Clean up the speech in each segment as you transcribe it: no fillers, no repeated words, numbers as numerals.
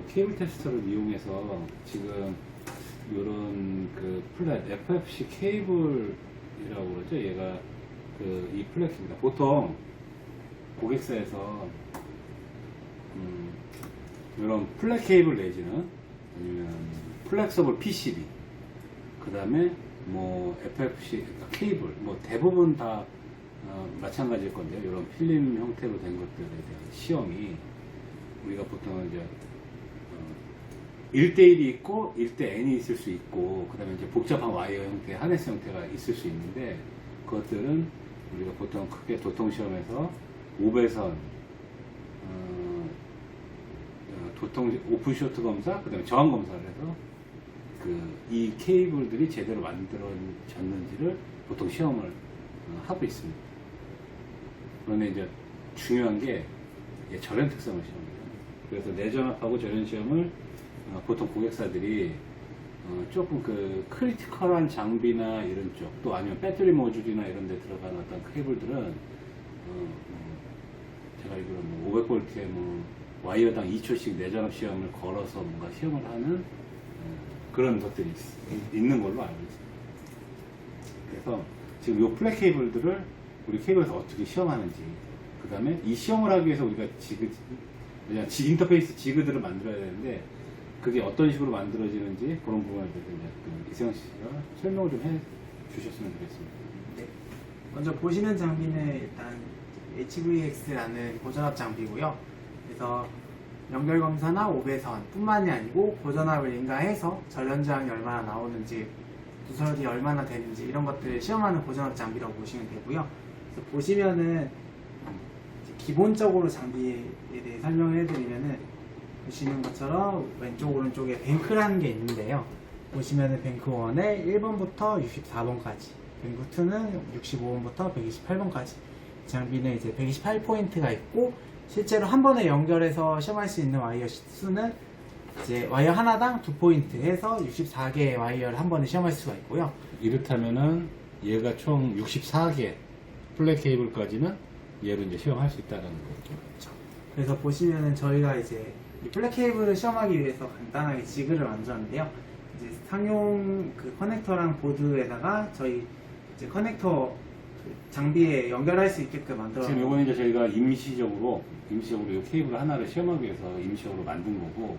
요 케이블 테스터를 이용해서 지금 요런 그 플랫 FFC 케이블이라고 그러죠. 얘가 그 이 플랫입니다. 보통 고객사에서 이런 플랫 케이블 내지는 아니면 플렉서블 PCB 그 다음에 뭐 FFC 케이블 뭐 대부분 다 마찬가지일 건데요. 이런 필름 형태로 된 것들에 대한 시험이 우리가 보통 이제 1대1이 있고 1대-N이 있을 수 있고 그 다음에 이제 복잡한 와이어 형태, 하네스 형태가 있을 수 있는데 그것들은 우리가 보통 크게 도통시험에서 5배선 도통 오픈쇼트 검사, 그 다음에 저항 검사를 해서 이 케이블들이 제대로 만들어졌는지를 보통 시험을 하고 있습니다. 그런데 이제 중요한 게 절연 특성을 시험합니다. 그래서 내전압하고 절연 시험을 보통 고객사들이 조금 그 크리티컬한 장비나 이런 쪽, 또 아니면 배터리 모듈이나 이런 데 들어가는 어떤 케이블들은 제가 알기로 500V에 와이어당 2초씩 내전압 시험을 걸어서 뭔가 시험을 하는 그런 것들이 있는 걸로 알고 있습니다. 그래서 지금 이 플랫 케이블들을 우리 케이블에서 어떻게 시험하는지, 그 다음에 이 시험을 하기 위해서 우리가 인터페이스 지그들을 만들어야 되는데 그게 어떤 식으로 만들어지는지 그런 부분에 대해서 이세영 씨가 설명을 좀 해 주셨으면 좋겠습니다. 네. 먼저 보시는 장비는 일단 HVX라는 고전압 장비고요. 그래서 연결 검사나 5배선 뿐만이 아니고 고전압을 인가해서 전련 저항이 얼마나 나오는지, 누설이 얼마나 되는지 이런 것들을 시험하는 고전압 장비라고 보시면 되고요. 그래서 보시면은 기본적으로 장비에 대해 설명을 해드리면은 보시는 것처럼 왼쪽 오른쪽에 뱅크라는 게 있는데요. 보시면은 뱅크 1에 1번부터 64번까지, 뱅크 2는 65번부터 128번까지. 장비는 이제 128포인트가 있고 실제로 한 번에 연결해서 시험할 수 있는 와이어 수는 이제 와이어 하나당 2포인트 해서 64개의 와이어를 한 번에 시험할 수가 있고요. 이렇다면은 얘가 총 64개 플랫 케이블까지는 얘로 이제 시험할 수 있다는 거죠. 그렇죠. 그래서 보시면은 저희가 이제 이 플랫 케이블을 시험하기 위해서 간단하게 지그를 만들었는데요. 이제 상용 그 커넥터랑 보드에다가 저희 이제 커넥터 장비에 연결할 수 있게끔 만들어. 지금 이거는 이제 저희가 임시적으로 이 케이블 하나를 시험하기 위해서 임시적으로 만든 거고,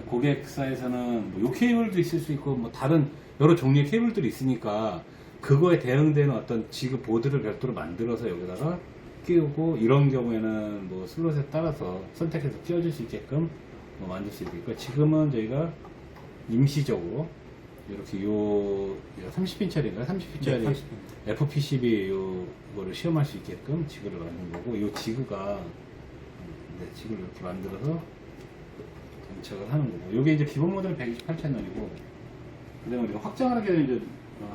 고객사에서는 뭐 요 케이블도 있을 수 있고 뭐 다른 여러 종류의 케이블들이 있으니까 그거에 대응되는 어떤 지그 보드를 별도로 만들어서 여기다가 끼우고, 이런 경우에는 뭐 슬롯에 따라서 선택해서 끼워줄 수 있게끔 뭐 만들 수 있고, 지금은 저희가 임시적으로 이렇게 요 30핀짜리인가 30핀짜리 네, 30핀. FPCB 요거를 시험할 수 있게끔 지그를 만든 거고, 요 지그가 지그를 이렇게 만들어서 장착을 하는 거고, 요게 이제 기본 모델은 128채널이고, 그 다음에 우리가 확장을 하게 되면 이제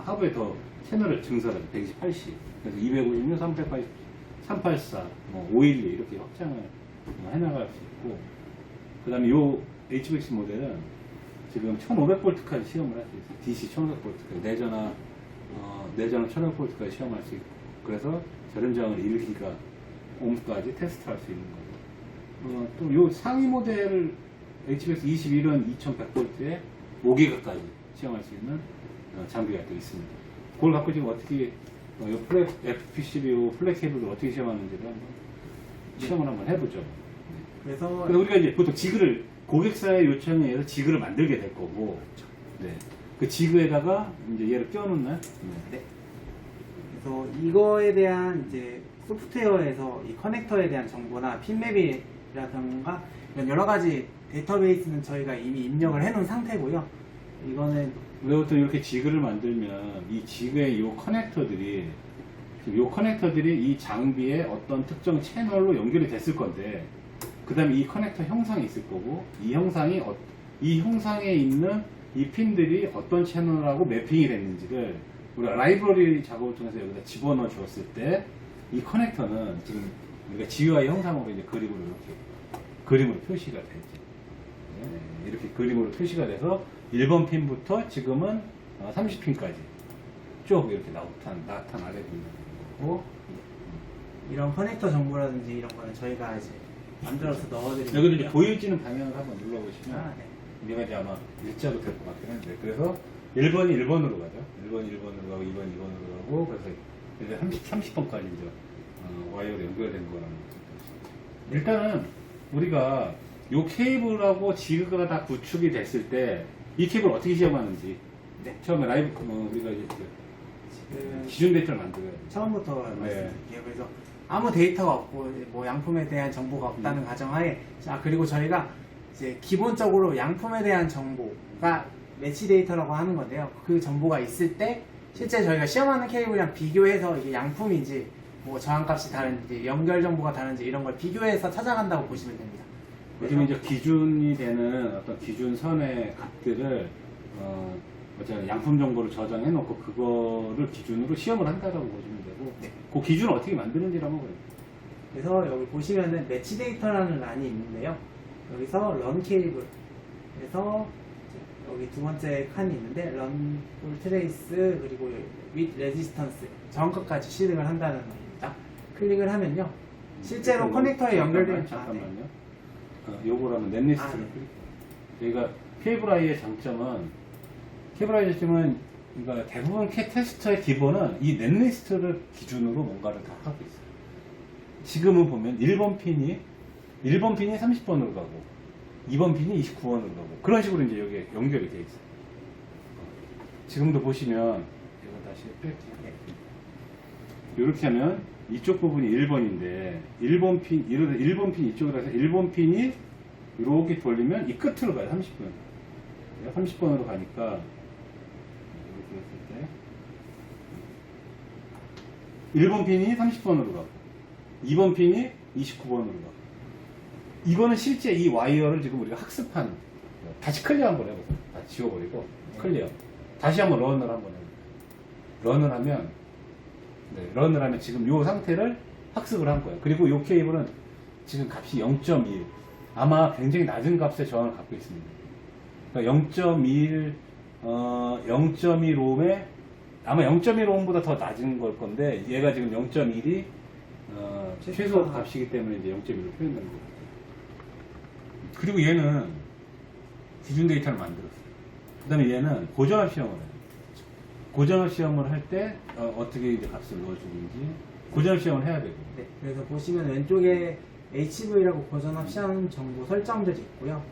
하부에 더 채널을 증설하죠. 128C. 그래서 256, 380, 384, 뭐 512 이렇게 확장을 해나갈 수 있고, 그 다음에 요 HVX 모델은 지금 1500V까지 시험을 할 수 있어요. DC 1500V. 내전화 1500V까지 시험할 수 있고, 그래서 절연저항을 1기가 옴까지 테스트할 수 있는 거고, 또 요 상위 모델 HVX 21은 2100V에 5기가까지 시험할 수 있는 장비가 또 있습니다. 그걸 갖고 지금 어떻게 요 FPCB 요 플랫 케이블을 어떻게 시험하는지를 한번 시험을 한번 해보죠. 그래서 우리가 이제 보통 지그를 고객사의 요청에 의해서 지그를 만들게 될 거고, 네. 그 지그에다가 이제 얘를 껴놓는. 네. 그래서 이거에 대한 이제 소프트웨어에서 이 커넥터에 대한 정보나 핀맵이라던가 이런 여러 가지 데이터베이스는 저희가 이미 입력을 해놓은 상태고요. 이거는 우리가 보통 이렇게 지그를 만들면 이 지그의 요 커넥터들이 이 장비의 어떤 특정 채널로 연결이 됐을 건데, 그 다음에 이 커넥터 형상이 있을 거고, 이 형상에 있는 이 핀들이 어떤 채널하고 매핑이 됐는지를 우리가 라이브러리 작업을 통해서 여기다 집어넣어 주었을 때, 이 커넥터는 지금 우리가 GUI 형상으로 이제 그림으로 표시가 되지. 네, 이렇게 그림으로 표시가 돼서 1번 핀부터 지금은 30핀까지 쭉 이렇게 나타나게 됩니다. 이런 커넥터 정보라든지 이런 거는 저희가 이제 만들어서 넣어드리면 여기도 이제 보여지는 방향을 한번 눌러보시면 아, 네. 우리가 이제 아마 일자로 될 것 같긴 한데, 그래서 1번이 1번으로 가죠. 1번이 1번으로 가고 2번이 2번으로 가고, 그래서 이제 30번까지 이제 와이어로 연결된 거라는 거죠. 일단은 우리가 요 케이블하고 지그가 다 구축이 됐을 때 이 케이블 어떻게 시험하는지, 네. 처음에 라이브 우리가 이제 지금 기준 데이터를 만들어요. 처음부터 네. 말씀드릴게요. 그래서 아무 데이터가 없고 뭐 양품에 대한 정보가 없다는 가정하에, 자, 그리고 저희가 이제 기본적으로 양품에 대한 정보가 매치 데이터라고 하는 건데요. 그 정보가 있을 때 실제 저희가 시험하는 케이블이랑 비교해서 이게 양품인지 뭐 저항값이 다른지 연결 정보가 다른지 이런 걸 비교해서 찾아간다고 보시면 됩니다. 요즘 이제 기준이 되는 어떤 기준선의 값들을 양품 정보를 저장해 놓고 그거를 기준으로 시험을 한다라고 보시면 되고, 네. 그 기준을 어떻게 만드는지를 한번 보여요. 그래서 여기 보시면은 매치 데이터라는 란이 있는데요. 여기서 런 케이블, 그래서 여기 두 번째 칸이 있는데 런 볼 트레이스 그리고 with 레지스턴스 정확까지 실행을 한다는 겁니다. 클릭을 하면요, 실제로 커넥터에 연결된 잠깐만요. 요거라면 넷리스트를 네. 클릭. 여기가 케이블아이의 장점은, 그러니까 대부분 테스터의 기본은 이 넷리스트를 기준으로 뭔가를 다 하고 있어요. 지금은 보면 1번 핀이 30번으로 가고 2번 핀이 29번으로 가고 그런 식으로 이제 여기 연결이 되어 있어요. 지금도 보시면 이거 다시 뺄게요. 이렇게 하면 이쪽 부분이 1번인데 1번 핀 이쪽으로 해서 1번 핀이 이렇게 돌리면 이 끝으로 가요. 30번. 30번으로 가니까 이렇게 했을 때 1번 핀이 30번으로 가고 2번 핀이 29번으로 가고, 이거는 실제 이 와이어를 지금 우리가 학습한, 다시 클리어 한번 해보세요. 다 지워버리고 클리어. 다시 한번 런을 한번 해보세요. 런을 하면 지금 이 상태를 학습을 한 거예요. 그리고 이 케이블은 지금 값이 0.1, 아마 굉장히 낮은 값의 저항을 갖고 있습니다. 그러니까 0.1옴에 아마 0.1옴보다 더 낮은 걸 건데, 얘가 지금 0.1이 최소 값이기 때문에 이제 0.1로 표현되는 거예요. 그리고 얘는 기준 데이터를 만들었어요. 그 다음에 얘는 고전압 시험을 해요. 고전압 시험을 할 때 어떻게 이제 값을 넣어주는지 고전압 시험을 해야 되고. 네, 그래서 보시면 왼쪽에 HV라고 고전압 시험 정보 설정들이 있고요.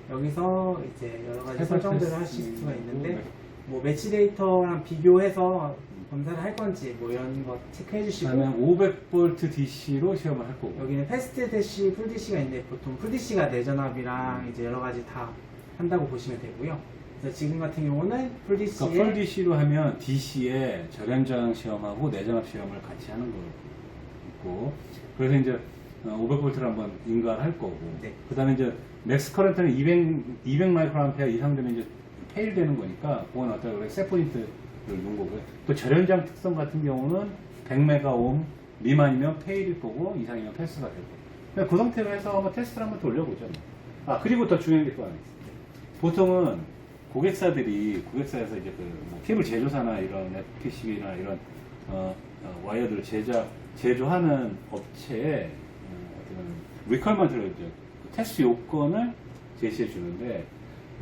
여기서 이제 여러 가지 설정들을 하실 수가 있는데, 뭐 매치 데이터랑 비교해서 검사를 할 건지 뭐 이런 거 체크해 주시고, 그다음에 500V DC로 시험을 할 거고. 여기는 패스트 DC, 풀 DC가 있는데 보통 풀 DC가 내전압이랑 이제 여러 가지 다 한다고 보시면 되고요. 그래서 지금 같은 경우는 풀 DC에 그러니까 풀 DC로 하면 DC에 절연저항 시험하고 내전압 시험을 같이 하는 거 있고, 그래서 이제 500V를 한번 인가를 할 거고, 네. 그 다음에 이제 맥스 커런트는 200 마이크로암페어 이상 되면 이제 페일 되는 거니까, 그건 어떤 우리 셋 포인트를 놓은 거고요. 또 절연저항 특성 같은 경우는 100메가옴 미만이면 페일일 거고, 이상이면 패스가 될 거고. 그냥 그 상태로 해서 한번 테스트를 한번 돌려보죠. 그리고 더 중요한 게 또 하나 있어요. 보통은 고객사에서 이제 뭐 케이블 제조사나 이런 FPC나 이런 와이어들 제조하는 업체에 어떤 리퀄먼트를 테스트 요건을 제시해 주는데,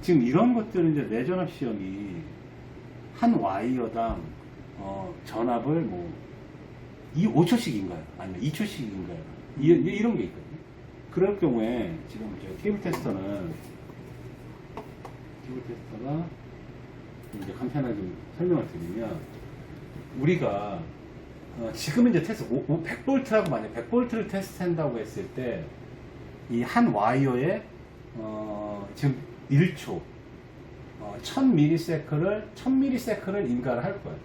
지금 이런 것들은 이제 내전압 시험이 한 와이어당 전압을 뭐 5초씩인가요? 아니면 2초씩인가요? 이런 게 있거든요. 그럴 경우에 지금 케이블 테스터가 이제 간단하게 좀 설명을 드리면, 우리가 지금 이제 테스트 100V라고 만약 100V를 테스트한다고 했을 때 이 한 와이어에 지금 1초 1000ms를 인가를 할 거예요.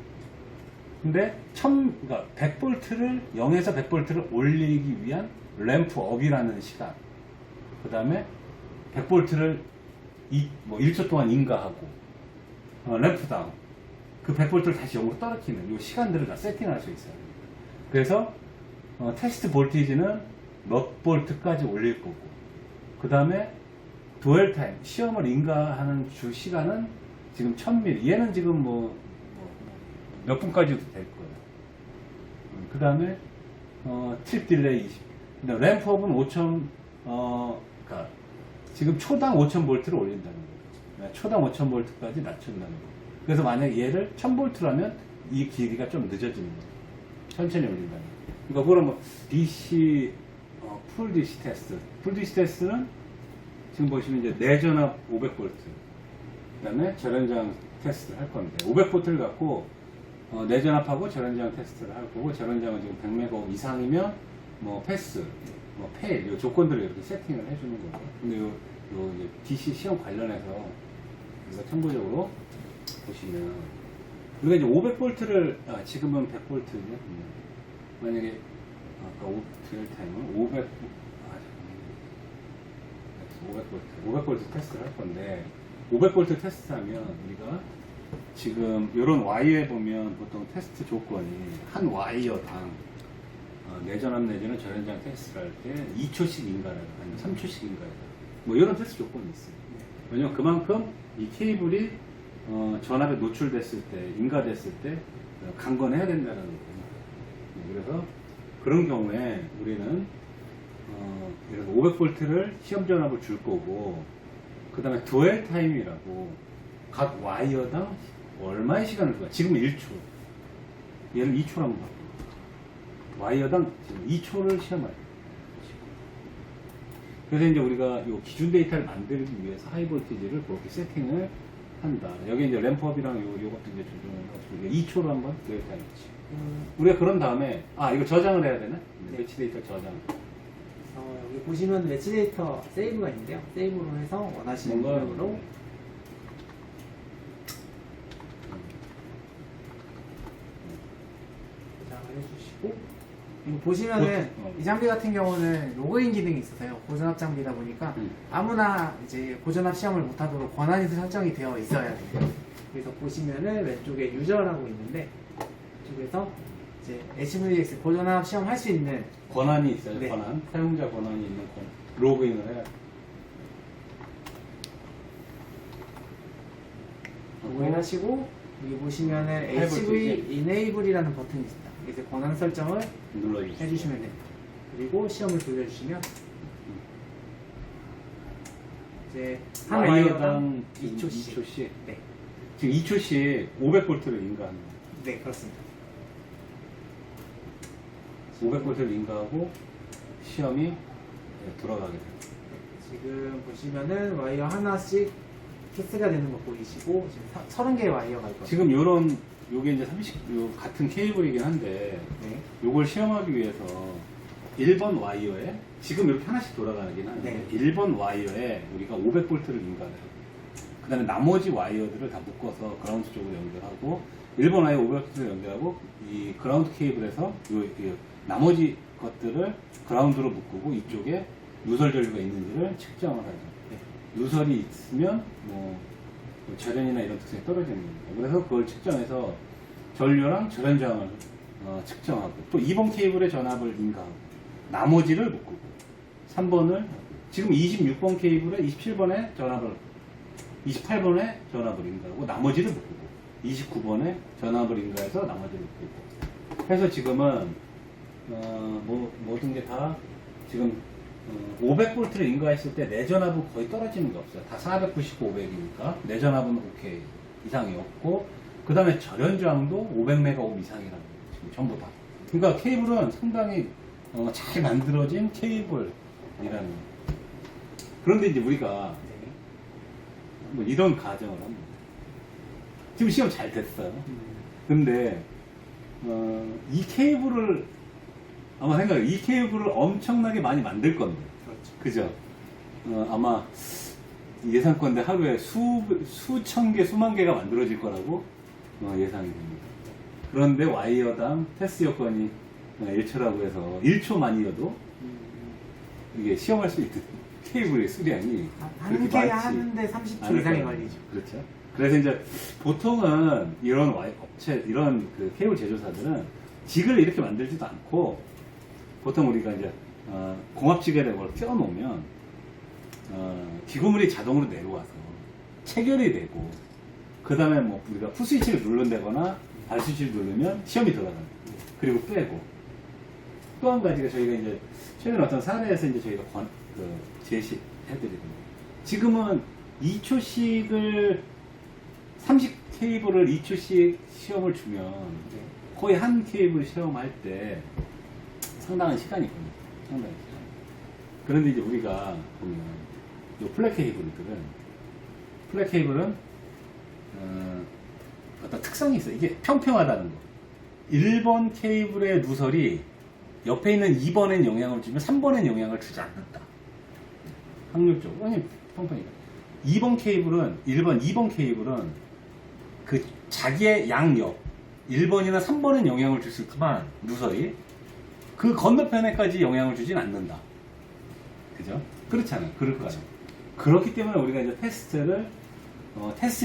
근데 그러니까 100V를 0에서 100V를 올리기 위한 램프업이라는 시간, 그 다음에 100V를 1초 동안 인가하고 램프다운, 그 100V를 다시 0으로 떨어뜨리는 이 시간들을 다 세팅할 수 있어요. 그래서 테스트 볼티지는 몇 볼트까지 올릴 거고, 그 다음에 도엘 타임, 시험을 인가하는 주 시간은 지금 1000ml, 얘는 지금 몇 분까지도 될 거예요. 그 다음에 트립 딜레이 20, 램프업은 그러니까 지금 초당 5,000볼트를 올린다는 거예요. 초당 5,000볼트까지 낮춘다는 거예요. 그래서 만약 얘를 1,000볼트라면 이 길이가 좀 늦어지는 거예요. 천천히 올린다는 거예요. 그러니까 그거는 뭐 DC 풀 DC 테스트. 풀 DC 테스트는 지금 보시면 이제 내전압 500볼트. 그다음에 절연저항 테스트를 할 건데 500볼트를 갖고 내전압하고 절연저항 테스트를 할 거고 절연저항은 지금 100메가 이상이면 뭐 패스, 뭐 페일 이 조건들을 이렇게 세팅을 해주는 거고. 근데 요 이제 DC 시험 관련해서 우리가 참고적으로 보시면 우리가 이제 500볼트를 지금은 100볼트냐 만약에 아까 트레일 타임은 500볼트 테스트를 할 건데 500볼트 테스트하면 우리가 지금 이런 와이어에 보면 보통 테스트 조건이 한 와이어당 내전압 내지는 절연저항 테스트를 할 때 2초씩 인가를 아니면 3초씩 인가를 뭐 이런 테스트 조건이 있어요. 왜냐면 그만큼 이 케이블이 전압에 노출됐을 때 인가됐을 때 강건해야 된다는 거예요. 그래서 그런 경우에 우리는 이런 500볼트를 시험 전압을 줄 거고 그 다음에 드웰 타임이라고 각 와이어당 얼마의 시간을 줄까? 지금 1초 얘를 2초로 한번 바꿔 와이어당 지금 2초를 시험할 거예요. 그래서 이제 우리가 이 기준 데이터를 만들기 위해서 하이볼티지를 그렇게 세팅을 한다. 여기 이제 램프업이랑 요것도 이제 조정을 해가지고 2초로 한번 드웰 타임 우리가 그런 다음에 이거 저장을 해야 되나? 네. 매치 데이터 저장. 여기 보시면 매치 데이터 세이브가 있는데요. 세이브로 해서 원하시는 뭔가 기억으로 저장을 해주시고 이거 보시면은 이 장비 같은 경우는 로그인 기능이 있어서요. 고전압 장비다 보니까 아무나 이제 고전압 시험을 못하도록 권한이 설정이 되어 있어야 돼요. 그래서 보시면은 왼쪽에 유저라고 있는데 이쪽에서 이제 HVX 고전압 시험 할 수 있는 권한이 있어요. 네. 권한. 사용자 권한이 있는 로그인을 해야 돼. 로그인 하시고 여기 보시면은 하이볼티지. HV Enable이라는 버튼이 있습니다. 이제 권한 설정을 눌러주세요. 해주시면 됩니다. 그리고 시험을 돌려주시면 이제 한 와이어당 2초씩. 네. 지금 2초씩 500볼트를 인가하는 거예요. 네, 그렇습니다. 500볼트를 인가하고 시험이 돌아가게 돼요. 지금 보시면은 와이어 하나씩 캐스가 되는 거 보이시고 지금 30개의 와이어가 있거든요. 지금 요게 이제 같은 케이블이긴 한데 네. 요걸 시험하기 위해서 1번 와이어에 지금 이렇게 하나씩 돌아가긴 하는데 네. 1번 와이어에 우리가 500볼트를 인가해요. 그 다음에 나머지 와이어들을 다 묶어서 그라운드 쪽으로 연결하고 1번 와이어 500볼트를 연결하고 이 그라운드 케이블에서 요 나머지 것들을 그라운드로 묶고 이쪽에 누설 전류가 있는지를 측정을 하죠. 누설이 있으면 뭐 절연이나 이런 특성이 떨어지는 겁니다. 그래서 그걸 측정해서 전류랑 절연 저항을 측정하고 또 2번 케이블의 전압을 인가하고 나머지를 묶고 3번을 지금 26번 케이블에 27번의 전압을 28번에 전압을 인가하고 나머지를 묶고 29번에 전압을 인가해서 나머지를 묶고 해서 지금은 모든 게 다 지금 500볼트를 인가했을 때 내전압은 거의 떨어지는 게 없어요. 다 499, 500이니까 내전압은 오케이 이상이 없고 그 다음에 절연저항도 500메가옴 이상이라는 거예요. 지금 전부 다. 그러니까 케이블은 상당히 잘 만들어진 케이블이라는 거예요. 그런데 이제 우리가 뭐 이런 가정을 합니다. 지금 시험 잘 됐어요. 근데 이 케이블을 아마 생각해요. 이 케이블을 엄청나게 많이 만들 건데. 그렇죠. 그죠? 아마 예상건데 하루에 수천 개, 수만 개가 만들어질 거라고 예상이 됩니다. 그런데 와이어당 테스트 여건이 1초라고 해서 1초만이어도 이게 시험할 수 있는 케이블의 수량이 한 개 하는데 30초 이상이 걸리죠. 그렇죠. 그래서 이제 보통은 이런 이런 그 케이블 제조사들은 직을 이렇게 만들지도 않고 보통 우리가 이제 공합지게를 껴놓으면 기구물이 자동으로 내려와서 체결이 되고 그 다음에 뭐 우리가 푸스위치를 누른다거나 발스위치를 누르면 시험이 들어가요. 그리고 빼고 또 한 가지가 저희가 이제 최근에 어떤 사례에서 이제 저희가 제시해드리는 지금은 2초씩을 30 케이블을 2초씩 시험을 주면 거의 한 케이블 시험할 때 상당한 시간이 걸려요. 상당한 시간. 그런데 이제 우리가 보면 이 플랫 케이블은 어떤 특성이 있어요. 이게 평평하다는 거. 1번 케이블의 누설이 옆에 있는 2번엔 영향을 주면 3번엔 영향을 주지 않는다. 확률적으로. 아니, 평평이다. 2번 케이블은 그 자기의 양옆 1번이나 3번엔 영향을 줄 수 있지만 누설이 그 건너편에까지 영향을 주진 않는다. 그죠? 그렇잖아요. 그럴 거예요. 그렇기 때문에 우리가 이제 테스트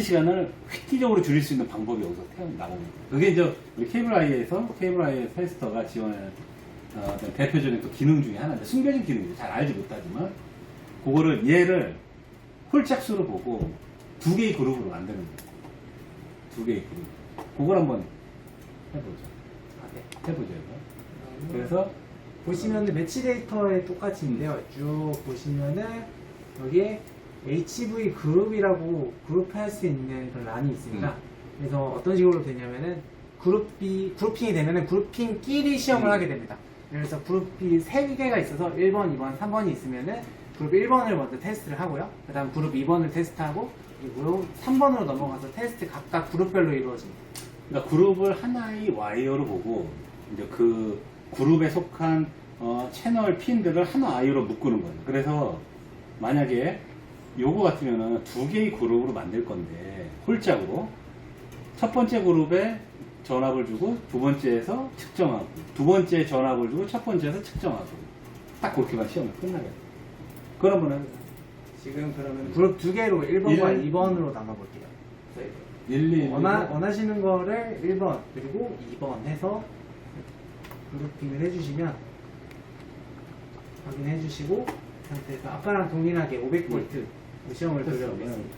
시간을 획기적으로 줄일 수 있는 방법이 여기서 나옵니다. 그게 이제 우리 케이블아이에서 테스터가 지원하는 어떤 대표적인 또 기능 중에 하나인데, 숨겨진 기능이죠. 잘 알지 못하지만 그거를 얘를 홀짝수로 보고 두 개의 그룹으로 만드는 거예요. 두 개의 그룹. 그걸 한번 해보죠. 해보죠. 그래서 보시면은 매치 데이터에 똑같이 있는데요. 쭉 보시면은 여기에 HV 그룹이라고 그룹할 수 있는 그런 란이 있습니다. 그래서 어떤 식으로 되냐면은 그룹핑이 되면은 그룹핑끼리 시험을 하게 됩니다. 그래서 그룹이 3개가 있어서 1번, 2번, 3번이 있으면은 그룹 1번을 먼저 테스트를 하고요. 그 다음 그룹 2번을 테스트하고, 그리고 3번으로 넘어가서 테스트 각각 그룹별로 이루어집니다. 그러니까 그룹을 하나의 와이어로 보고 이제 그 그룹에 속한 채널 핀들을 하나 아이로 묶는 거예요. 그래서 만약에 요거 같으면은 두 개의 그룹으로 만들 건데, 홀짝으로 첫 번째 그룹에 전압을 주고 두 번째에서 측정하고, 두 번째 전압을 주고 첫 번째에서 측정하고, 딱 그렇게만 시험을 끝나게. 그럼 한번 지금 그러면 그룹 2개로 1번과 2번으로 나눠볼게요. 1, 2, 원하시는 거를 1번 그리고 2번 해서 그룹핑을 해주시면 확인해 주시고, 그 상태에서 아까랑 동일하게 500V 시험을 돌려보겠습니다.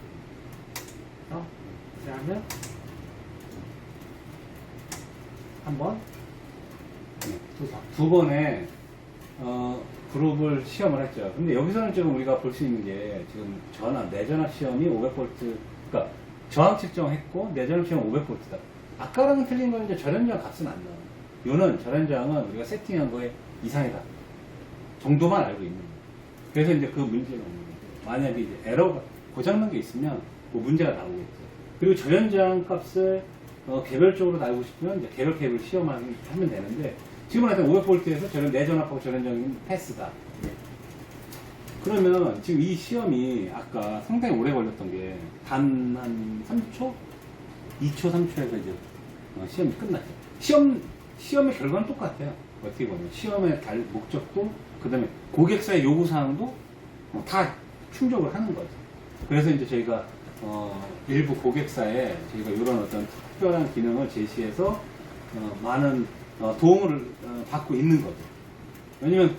그러면 한번 두 번에 그룹을 시험을 했죠. 근데 여기서는 지금 우리가 볼 수 있는 게, 지금 내전압 시험이 500V, 그러니까 저항 측정했고 내전압 시험 500V다. 아까랑은 틀린 건 이제 절연저항 값은 안 나와요. 요는 절연저항은 우리가 세팅한 거에 이상이다 정도만 알고 있는 거예요. 그래서 이제 그 문제가 없는 거예요. 만약에 이제 에러가 고장난 게 있으면 뭐 문제가 나오겠죠. 그리고 절연저항 값을 개별적으로 알고 싶으면 이제 개별 케이블 시험하면 되는데, 지금은 하여튼 500V에서 내전압하고 절연저항은 패스다. 그러면 지금 이 시험이 아까 상당히 오래 걸렸던 게 단 한 3초? 2초, 3초에서 이제 시험이 끝났죠. 시험의 결과는 똑같아요. 어떻게 보면 시험의 목적도, 그 다음에 고객사의 요구사항도 다 충족을 하는 거죠. 그래서 이제 저희가 일부 고객사에 저희가 이런 어떤 특별한 기능을 제시해서 많은 도움을 받고 있는 거죠. 왜냐면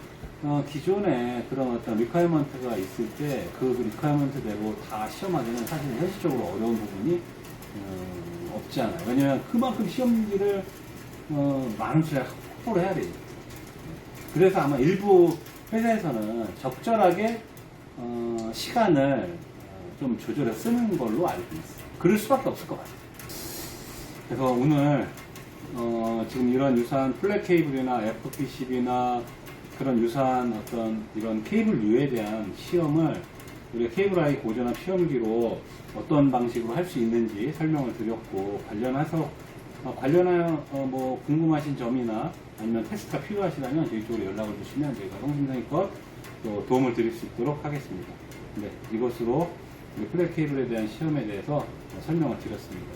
기존에 그런 어떤 리퀘어먼트가 있을 때 그 리퀘어먼트대로 다 시험하기는 사실 현실적으로 어려운 부분이 없지 않아요. 왜냐면 그만큼 시험지를 많은 수를 확보를 해야 되죠. 그래서 아마 일부 회사에서는 적절하게 시간을 좀 조절해 쓰는 걸로 알고 있어요. 그럴 수밖에 없을 것 같아요. 그래서 오늘 지금 이런 유사한 플랫 케이블이나 FPCB나 그런 유사한 어떤 이런 케이블류에 대한 시험을 우리가 케이블아이 고전압 시험기로 어떤 방식으로 할 수 있는지 설명을 드렸고, 관련하여 뭐 궁금하신 점이나 아니면 테스트가 필요하시다면 저희 쪽으로 연락을 주시면 저희가 성심성의껏 또 도움을 드릴 수 있도록 하겠습니다. 네, 이것으로 플랫 케이블에 대한 시험에 대해서 설명을 드렸습니다.